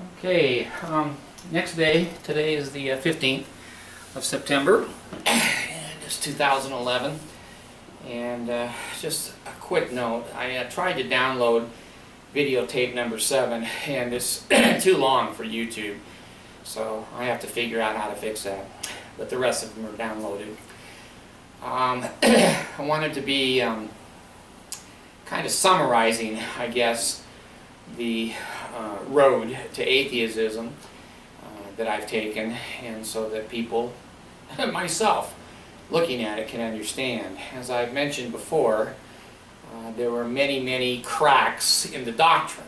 Okay, next day, today is the 15th of September, and it's 2011, and just a quick note, I tried to download videotape number 7, and it's too long for YouTube, so I have to figure out how to fix that, but the rest of them are downloaded. I wanted to be kind of summarizing, I guess, the road to atheism that I've taken, and so that people, myself, looking at it can understand. As I've mentioned before, there were many cracks in the doctrine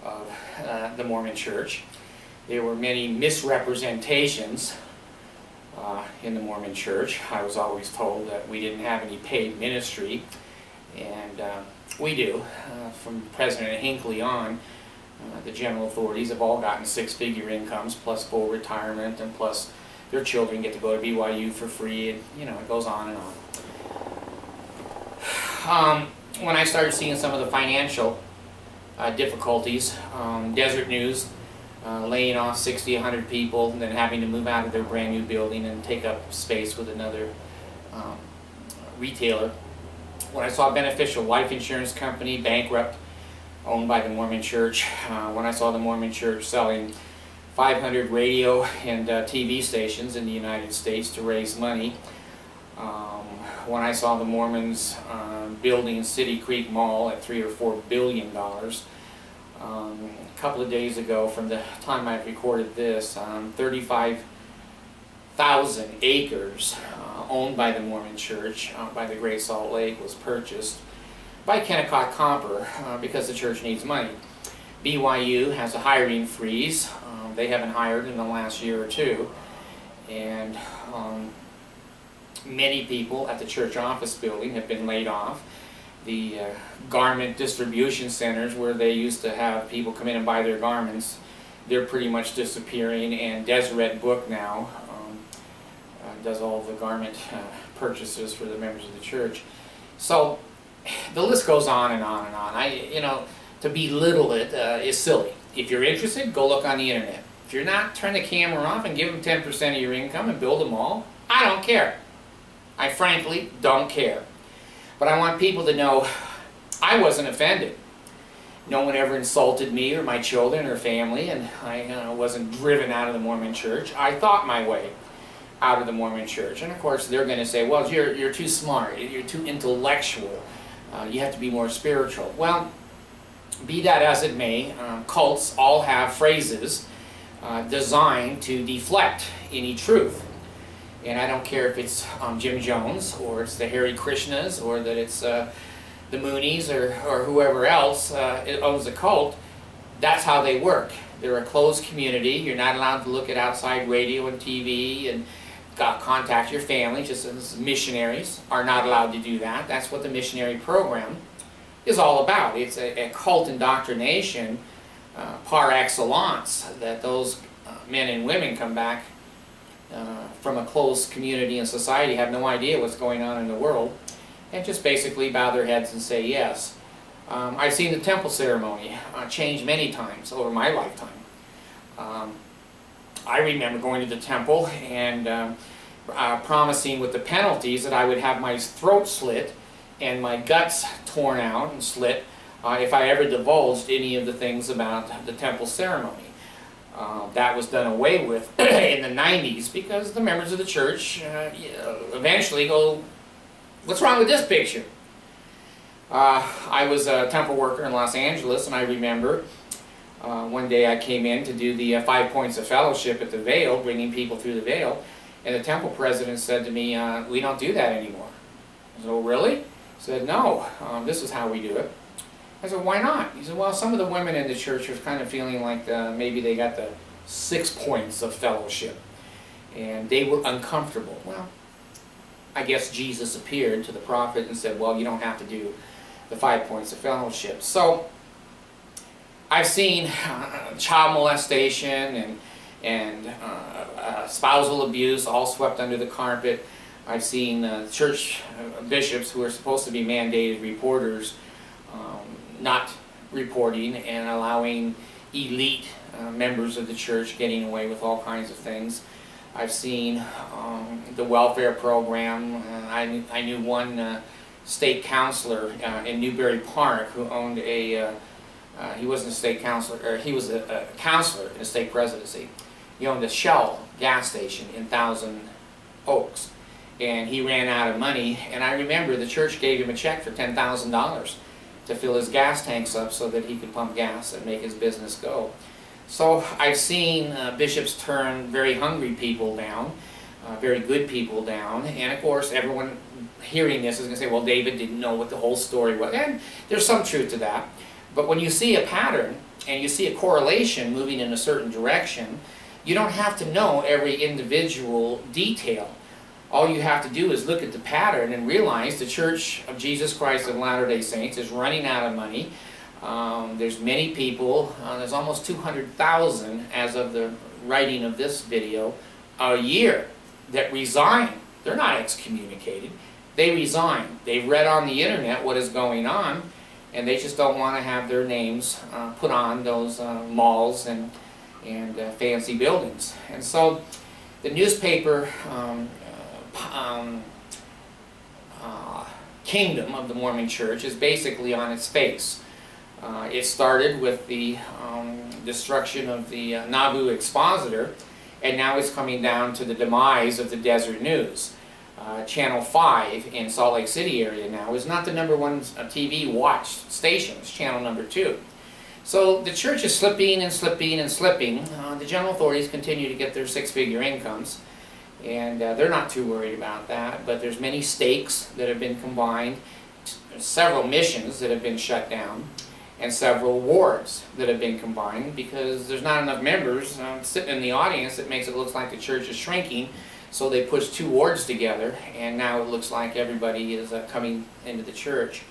of the Mormon Church. There were many misrepresentations in the Mormon Church. I was always told that we didn't have any paid ministry, and we do. From President Hinckley on, the general authorities have all gotten six-figure incomes, plus full retirement, and plus their children get to go to BYU for free, and it goes on and on. When I started seeing some of the financial difficulties, Desert News laying off 60, 100 people, and then having to move out of their brand new building and take up space with another retailer. When I saw Beneficial Life Insurance Company bankrupt, owned by the Mormon Church, when I saw the Mormon Church selling 500 radio and TV stations in the United States to raise money, when I saw the Mormons building City Creek Mall at $3 or $4 billion, a couple of days ago, from the time I recorded this, 35,000 acres owned by the Mormon Church by the Great Salt Lake was purchased by Kennecott Copper because the church needs money. BYU has a hiring freeze. They haven't hired in the last year or two, and many people at the church office building have been laid off. The garment distribution centers where they used to have people come in and buy their garments, they're pretty much disappearing, and Deseret Book now does all the garment purchases for the members of the church. So the list goes on and on and on. To belittle it is silly. If you're interested, go look on the internet. If you're not, turn the camera off and give them 10% of your income and build them all. I don't care. I frankly don't care. But I want people to know I wasn't offended. No one ever insulted me or my children or family, and I wasn't driven out of the Mormon Church. I thought my way out of the Mormon Church. And of course they're going to say, well, you're too smart, you're too intellectual, you have to be more spiritual. Well, be that as it may, cults all have phrases designed to deflect any truth. And I don't care if it's Jim Jones, or it's the Hare Krishnas, or that it's the Moonies, or whoever else owns a cult. That's how they work. They're a closed community. You're not allowed to look at outside radio and TV and contact your family, just as missionaries are not allowed to do that. That's what the missionary program is all about. It's a cult indoctrination par excellence, that those men and women come back from a closed community and society, have no idea what's going on in the world, and just basically bow their heads and say yes. I've seen the temple ceremony change many times over my lifetime. I remember going to the temple and promising with the penalties that I would have my throat slit and my guts torn out and slit if I ever divulged any of the things about the temple ceremony. That was done away with in the 90s because the members of the church eventually go, what's wrong with this picture? I was a temple worker in Los Angeles, and I remember one day I came in to do the 5 points of fellowship at the veil, bringing people through the veil, and the temple president said to me, we don't do that anymore. I said, oh really? He said, no, this is how we do it. I said, why not? He said, well, some of the women in the church are kind of feeling like maybe they got the 6 points of fellowship, and they were uncomfortable. Well, I guess Jesus appeared to the prophet and said, well, you don't have to do the 5 points of fellowship. So I've seen child molestation and spousal abuse all swept under the carpet. I've seen church bishops who are supposed to be mandated reporters not reporting and allowing elite members of the church getting away with all kinds of things. I've seen the welfare program. I knew one state counselor in Newbury Park who owned a, he wasn't a state counselor, or he was a counselor in the state presidency. He owned a Shell gas station in Thousand Oaks, and he ran out of money, and I remember the church gave him a check for $10,000 to fill his gas tanks up so that he could pump gas and make his business go. So I've seen bishops turn very hungry people down, very good people down, and of course everyone hearing this is going to say, well, David didn't know what the whole story was, and there's some truth to that. But when you see a pattern and you see a correlation moving in a certain direction, you don't have to know every individual detail. All you have to do is look at the pattern and realize the Church of Jesus Christ of Latter-day Saints is running out of money. There's many people, there's almost 200,000 as of the writing of this video, a year that resign. They're not excommunicated. They resign. They've read on the internet what is going on, and they just don't want to have their names put on those malls and fancy buildings. And so the newspaper kingdom of the Mormon Church is basically on its face. It started with the destruction of the Nauvoo Expositor, and now it's coming down to the demise of the Desert News. Channel 5 in Salt Lake City area now is not the #1 TV watched station, it's channel #2. So the church is slipping and slipping and slipping. The general authorities continue to get their six-figure incomes, and they're not too worried about that, but there's many stakes that have been combined, several missions that have been shut down, and several wards that have been combined because there's not enough members sitting in the audience. It makes it look like the church is shrinking, so they push two wards together, and now it looks like everybody is coming into the church.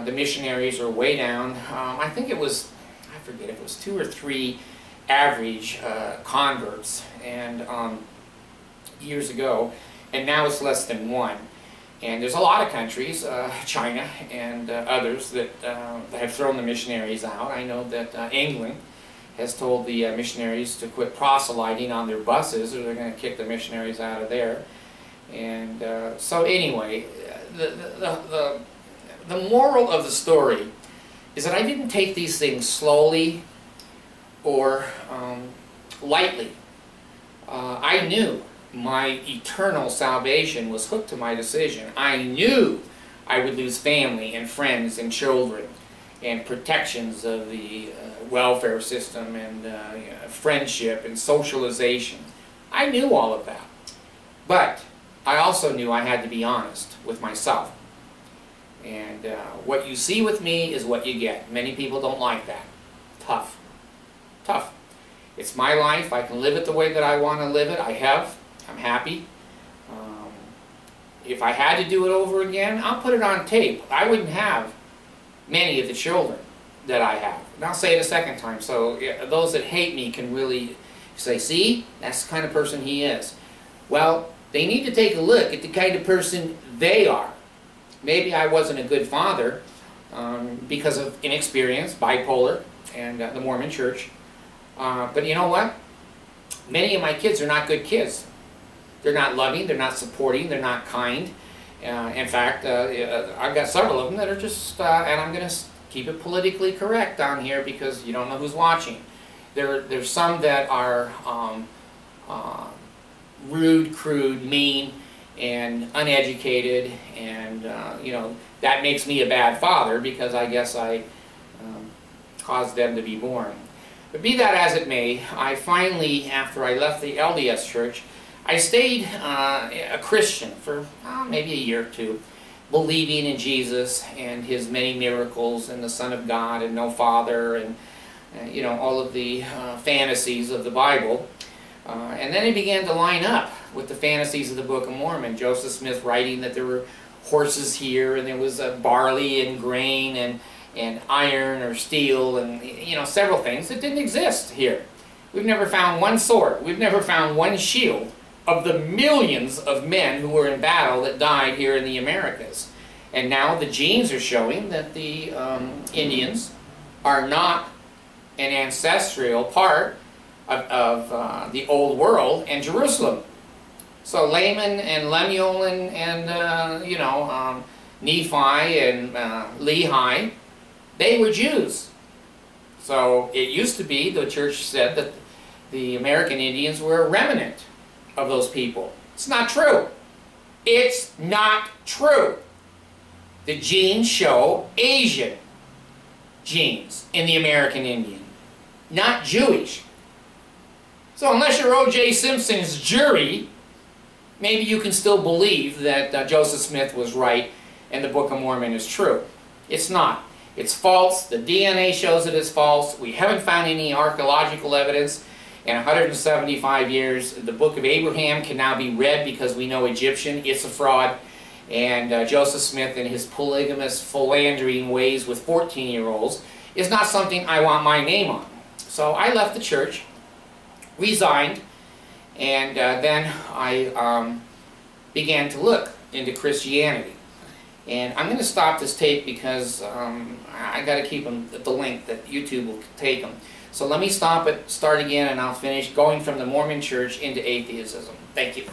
The missionaries are way down. I think it was, I forget if it was 2 or 3 average converts and years ago, and now it's less than 1. And there's a lot of countries, China and others, that have thrown the missionaries out. I know that England has told the missionaries to quit proselyting on their buses, or they're going to kick the missionaries out of there. And so anyway, the moral of the story is that I didn't take these things slowly or lightly. I knew my eternal salvation was hooked to my decision. I knew I would lose family and friends and children and protections of the welfare system and friendship and socialization. I knew all of that. But I also knew I had to be honest with myself. And what you see with me is what you get. Many people don't like that. Tough. Tough. It's my life. I can live it the way that I want to live it. I have. I'm happy. If I had to do it over again, I'll put it on tape. I wouldn't have many of the children that I have. And I'll say it a second time, so those that hate me can really say, see, that's the kind of person he is. Well, they need to take a look at the kind of person they are. Maybe I wasn't a good father because of inexperience, bipolar, and the Mormon Church. But you know what? Many of my kids are not good kids. They're not loving, they're not supporting, they're not kind. In fact, I've got several of them that are just, and I'm going to keep it politically correct on here because you don't know who's watching. There's some that are rude, crude, mean, and uneducated, and you know, that makes me a bad father because I guess I caused them to be born. But be that as it may, I finally, after I left the LDS Church, I stayed a Christian for maybe a year or two, believing in Jesus and His many miracles and the Son of God and no Father and you know, all of the fantasies of the Bible. And then it began to line up with the fantasies of the Book of Mormon. Joseph Smith writing that there were horses here and there was barley and grain and iron or steel and, you know, several things that didn't exist here. We've never found one sword. We've never found one shield of the millions of men who were in battle that died here in the Americas. And now the genes are showing that the Indians are not an ancestral part of the old world and Jerusalem. So Laman and Lemuel and you know, Nephi and Lehi, they were Jews. So it used to be, the church said, that the American Indians were a remnant of those people. It's not true. It's not true. The genes show Asian genes in the American Indian, not Jewish. So unless you're O.J. Simpson's jury, maybe you can still believe that Joseph Smith was right and the Book of Mormon is true. It's not. It's false. The DNA shows it is false. We haven't found any archaeological evidence. In 175 years, the Book of Abraham can now be read because we know Egyptian. It's a fraud. And Joseph Smith and his polygamous, philandering ways with 14-year-olds is not something I want my name on. So I left the church, resigned, and then I began to look into Christianity. And I'm going to stop this tape because I got to keep them at the length that YouTube will take them. So let me stop it, start again, and I'll finish going from the Mormon Church into atheism. Thank you.